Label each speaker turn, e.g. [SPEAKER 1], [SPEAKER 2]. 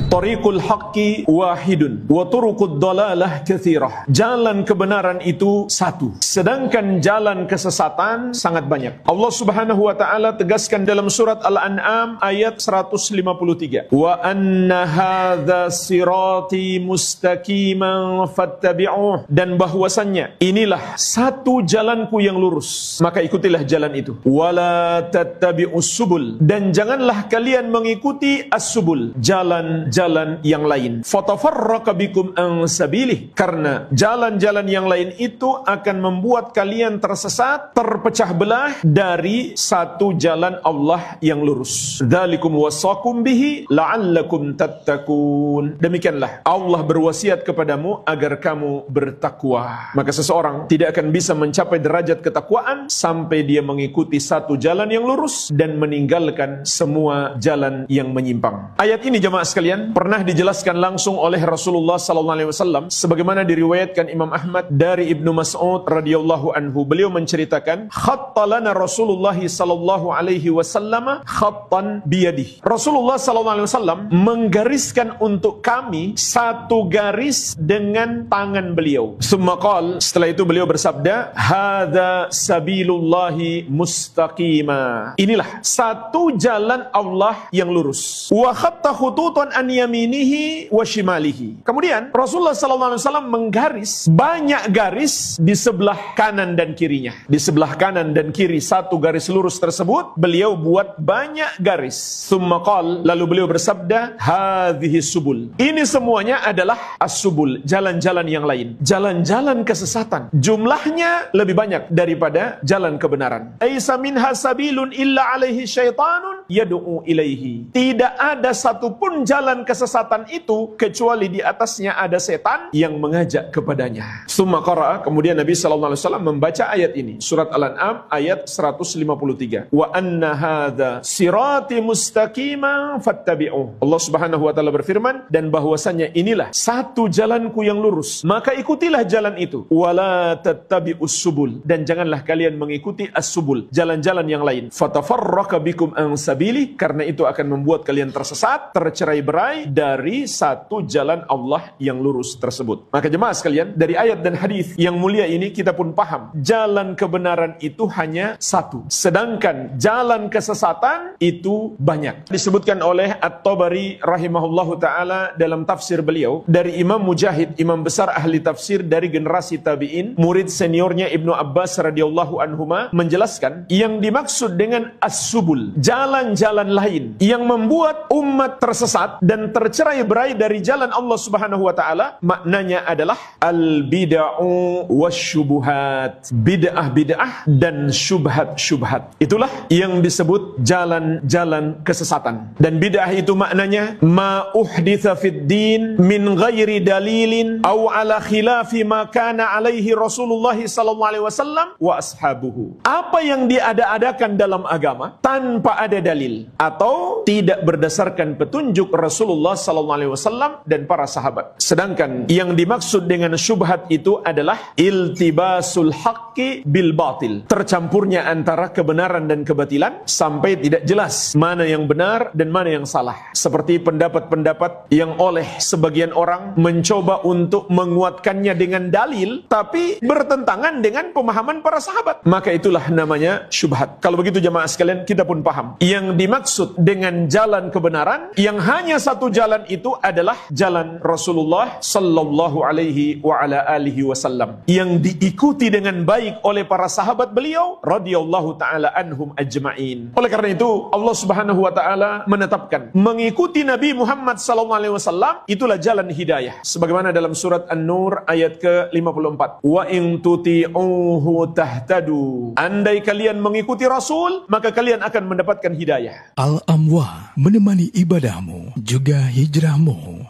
[SPEAKER 1] Tariqul haqqi wahidun wa turuqud dalalah katsirah. Jalan kebenaran itu satu, sedangkan jalan kesesatan sangat banyak. Allah Subhanahu wa taala tegaskan dalam surat Al-An'am ayat 153. Wa anna hadza sirati mustaqiman fattabi'uh, dan bahwasannya inilah satu jalanku yang lurus, maka ikutilah jalan itu. Wala tattabi'us subul, dan janganlah kalian mengikuti as-subul, jalan-jalan yang lain. Fatafarraqa bikum an sabilih, karena jalan-jalan yang lain itu akan membuat kalian tersesat, terpecah belah dari satu jalan Allah yang lurus. Dzalikum wasaqum bihi la'allakum tattaqun. Demikianlah Allah berwasiat kepadamu agar kamu bertakwa. Maka seseorang tidak akan bisa mencapai derajat ketakwaan sampai dia mengikuti satu jalan yang lurus dan meninggalkan semua jalan yang menyimpang. Ayat ini jemaah sekalian pernah dijelaskan langsung oleh Rasulullah SAW sebagaimana diriwayatkan Imam Ahmad dari Ibnu Mas'ud radhiyallahu anhu. Beliau menceritakan, khattalana Rasulullah SAW khattan biyadihi. Rasulullah SAW menggariskan untuk kami satu garis dengan tangan beliau. Summa qala, setelah itu beliau bersabda, hadza sabilullahi mustaqima. Inilah satu jalan Allah yang lurus. Wa khatta khututan an yaminihi wa shimalihi. Kemudian Rasulullah SAW menggaris banyak garis di sebelah kanan dan kirinya. Di sebelah kanan dan kiri satu garis lurus tersebut beliau buat banyak garis. Summa qala, lalu beliau bersabda, hadhihi subul. Ini semuanya adalah as-subul, jalan-jalan yang lain, jalan-jalan kesesatan. Jumlahnya lebih banyak daripada jalan kebenaran. Aisa minha sabilun illa alaihi syaitanun yad'u ilaihi. Tidak ada satupun jalan kesesatan itu kecuali di atasnya ada setan yang mengajak kepadanya. Summa qara'a, kemudian Nabi SAW membaca ayat ini, surat Al-An'am ayat 153. Wa anna hadza sirati mustaqiman fattabi'uh. Allah Subhanahu wa taala berfirman, dan bahwasanya inilah satu jalanku yang lurus, maka ikutilah jalan itu. Wala tattabi'us subul, dan janganlah kalian mengikuti as-subul, jalan-jalan yang lain. Fatafarraqa bikum an sabili, karena itu akan membuat kalian tersesat, tercerai-berai dari satu jalan Allah yang lurus tersebut. Maka jemaah sekalian, dari ayat dan hadis yang mulia ini kita pun paham, jalan kebenaran itu hanya satu, sedangkan jalan kesesatan itu banyak. Disebutkan oleh At-Tabari rahimahullahu taala dalam tafsir beliau dari Imam Mujahid, imam besar ahli tafsir dari generasi tabi'in, murid seniornya Ibnu Abbas radhiyallahu anhuma, menjelaskan yang dimaksud dengan as-subul, jalan-jalan lain yang membuat umat tersesat dan tercerai-berai dari jalan Allah Subhanahu wa taala, maknanya adalah al-bid'u wasyubuhat, bid'ah-bid'ah dan syubhat-syubhat. Itulah yang disebut jalan-jalan kesesatan. Dan bid'ah itu maknanya ma uhditsa fid din min ghairi dalilin aw ala khilafi ma kana alaihi Rasulullah sallallahu alaihi wasallam wa ashabuhu. Apa yang diada-adakan dalam agama tanpa ada dalil atau tidak berdasarkan petunjuk Rasulullah sallallahu alaihi wasallam dan para sahabat. Sedangkan yang dimaksud dengan syubhat itu adalah iltibasul haqqi bil batil, tercampurnya antara kebenaran dan kebatilan sampai tidak jelas mana yang benar dan mana yang salah. Seperti pendapat-pendapat yang oleh sebagian orang mencoba untuk menguatkannya dengan dalil tapi bertentangan dengan pemahaman para sahabat. Maka itulah namanya syubhat. Kalau begitu jemaah sekalian, kita pun paham yang dimaksud dengan jalan kebenaran yang hanya satu jalan itu adalah jalan Rasulullah sallallahu alaihi wa ala alihi wasallam yang diikuti dengan baik oleh para sahabat beliau radhiyallahu taala anhum ajma'in. Oleh karena itu Allah Subhanahu wa taala menetapkan mengikuti Nabi Muhammad sallallahu alaihi wasallam itulah jalan hidayah, sebagaimana dalam surat An-Nur ayat ke-54, wa in tuti'uhu tahtadu, andai kalian mengikuti Rasul maka kalian akan mendapatkan hidayah.
[SPEAKER 2] Al-Amwa, menemani ibadahmu juga hijrahmu.